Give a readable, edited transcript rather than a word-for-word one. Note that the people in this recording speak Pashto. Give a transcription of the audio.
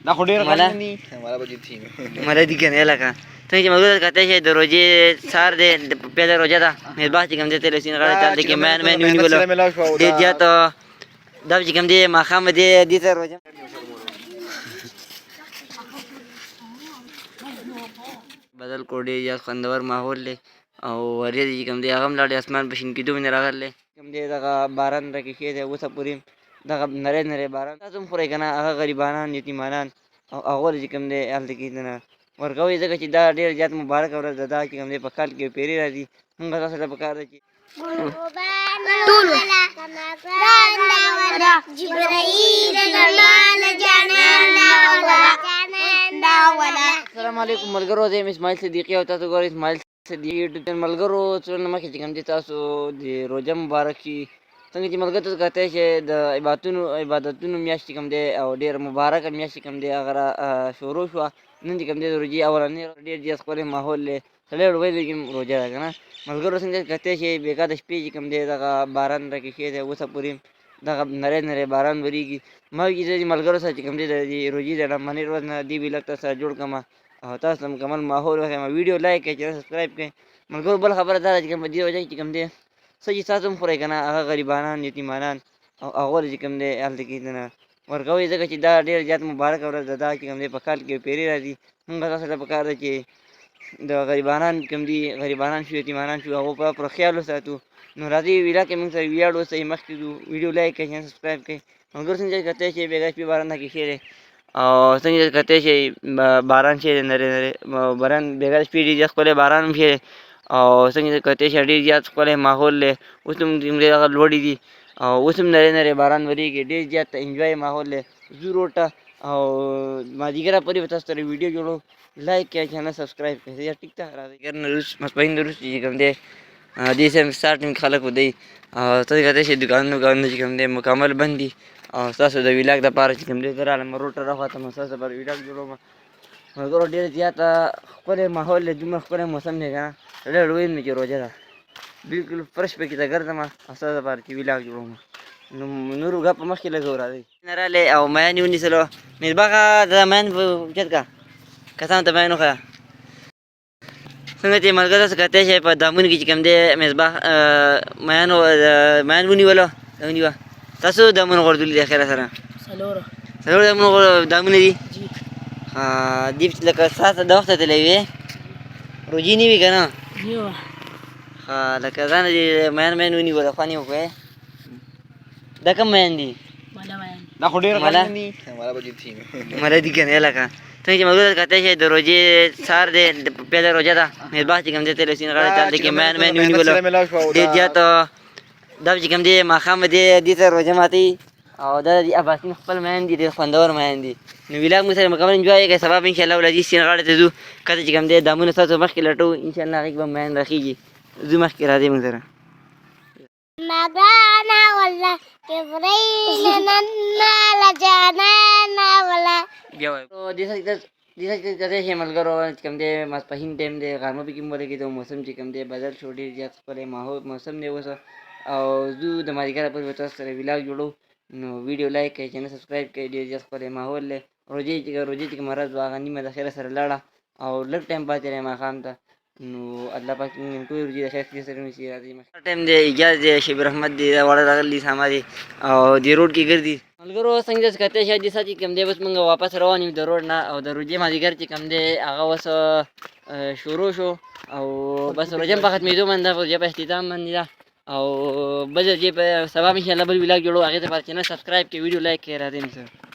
دا خو ډېر ملا ملا دي کنه لکه څنګه چې موږ کته شي د روزې سار دې پیله روزه ده مصباح چې کوم دې تل سین غاړه چل کې مین ونیول دې زیات دا چې کوم دې ماخام دې ته روزه بدل کوډي یا خوندور ماحول له او ورې چې کوم دې هغه ملاړ اسمان په شین کې دوه نه راغله کوم دې دغه باران راکې شه دې اوسه پورې دغه نری نری باران تاسو هم خورئ کنه هغه غریبانان یتیمانان او هغه چې کوم دې هلته کې نه ورکوي ځکه چې دا ډېر زیات مبارک ورځ ده دا چې کوم دې په کال کې پیرې راځي موږ تاسو ته پکار ده چې السلام علیکم ملګرو زه یم اسماعیل صدیقي او تاسو ګورئ اسماعیل صدیقي یوټیوب چینل ملګرو څو نه مخکې چې کوم دې تاسو د روژه مبارک شي څنګه چې ملګرو تاسو کتی چې د عبادتونو میاشت چې کوم دی او ډېر مبارکه میاشت چې کوم دی هغه شروع شوه نن چې کوم دی د روژې اولنۍ ډېر زیات ښکلی ماحول دی سړی ډوبی لیکن روژه ده که نه ملګرو څنګه چې کتی چې بېګا د شپې چې کوم دی دغه باران راکې ښې دی اوسه پورې دغه نری نری باران ورېږي ما وایي چې ملګرو سره چې کوم دی د روژې د لمنۍ ورځ نه دې ویلګ تاسو سره جوړ کړم او تاسو ته مکمل ماحول وښیم ویډیو لایک کړئ چینل سبسکرایب کړئ ملګرو بل خبره دا ده چې کوم په دې وجه چې کوم دی څه چې تاسو هم خورئ که نه هغه غریبانان یتیمانان او هغو چې کوم دی هلته کې نه ورکوئ ځکه چې دا ډېر زیات مبارکه ورځ ده دا چې کوم دی په کال کې پیرې راځي موږ تاسو ته پکار ده چې د غریبانان کوم دي غریبانان شو یتیمانان شو هغو په خیال وساتو نو راځئ ویلا کې موږ سره ویاړو اوسئ مخکې ځو ویډیو لایک کړئ چینل سبسکرایب کړئ ملګرو څنګه چې کتی چې بېګا شپې باران راکې ښې دی او څنګه چې کتی چې باران ښې دی نری نری باران بېګا د شپې ډېر زیات ښکلی باران هم ښې دی او څنګه چې کتی چې ډېر زیات ښکلی ماحول دی اوس هم دومره هغه لوړې دي او اوس هم نری نری باران ورېږي ډېر زیات انجوای ماحول دی ځو روډ ته او مازدیګره پورې به تاسو سره ویډیو جوړو لایک کړئ چینل سبسکرایب کړئ یا ټیک ته راځئ ګر نه ماسپښین د وروسته چې کوم دی دې سم سټارټینګ خلک ودی او څنګه کتی چې دوکانونه چې کوم دی مکمل بند دي او ستاسو د ویلاګ دپاره چې کوم دی زه رالم روډ ته راخواته ستاسو لپاره ویلاګ جوړوم ملګرو ډېر زیاته ښکلی ماحول دی دومره ښکلی موسم دی که نه ډېر ویل مې چې روژه ده بلکل فرش پکې ته ګرځم او ستاسو لپاره چې ویلاګ جوړوم نو نورو ګپ مخکې لږ راځئ راغلی او میان یې ونیسلو مصباحه دا میان اوچت که کسانو ته میان وښیه څنګه چې ملګرو تاسو کتی شئ په دامونو کې چې کوم دی مصباح میان ونیولو ونیوه تاسو دامونه غورځولي دي خیره سره څلور دامونه دي دې لکه ستاسو د وخته تللی وې روژې نه وي که نه لکه ځانه دې میان ونیوله خوند یې وکړې دا کوم میان دي دا خو ډېر ملا دي که نه لکه څنګه چې ملګرو تاسو کتی شئ د روژې سار دی پیله روژه ده مصباح چې کوم دی تل سین غاړه چل دی کې میان ونیولو ډېر زیات دا چې کوم دی ماښام دې ته روژه ماتوي او دا د عباسین خپل میان دي ډېر خوندور میان دي نو ویلاګ موږ سره مکمل انجوای کړئ سبا به انشاءالله ولادي سین غاړې ته ځو کته چې کوم دی دامونه ستاسو مخکې لټو انشاءالله هغې کې به میان راخېږي ځو مخکې راځئ موږ سره دې کتی شئ ملګرو چې کوم دی ماسپښین ټایم دی غرمه پکې هم ولګېده موسم چې کوم دی بدل شو ډېر زیات ښکلی موسم دی اوس او ځو د مازدیګره پورې به تاسو سره ویلاګ جوړو نو ویډیو لایک کړئ چینل سبسکرایب کړئ ډېر زیات ښکلی ماحول دی روژې چې کومه ورځ وه هغه نیمه د خیره سره لاړه او لږ ټایم پاتې دی ماښام ته نو الله پاک موږ ټولې روژې د خیر خېر سره ونیسي راځئ ټایم دی اجاز دی شبیر احمد دی دا واړه راغلي ساما دی او دې روډ کې ګرځي ملګرو څنګه چې کتی شئ دې سات چې کوم دی بس موږ واپس روان یو د روډ نه او د روژې مازدیګر چې کوم دی هغه اوس شروع شو او بس روژه هم په ختمېدو باندې ده روژه په اختتام باندې ده او بل ځای په سبا انشاءالله بل ویلاګ جوړو هغې ته لپاره چینل سبسکرایب کړئ ویډیو لایک کړئ راځئ موږ سره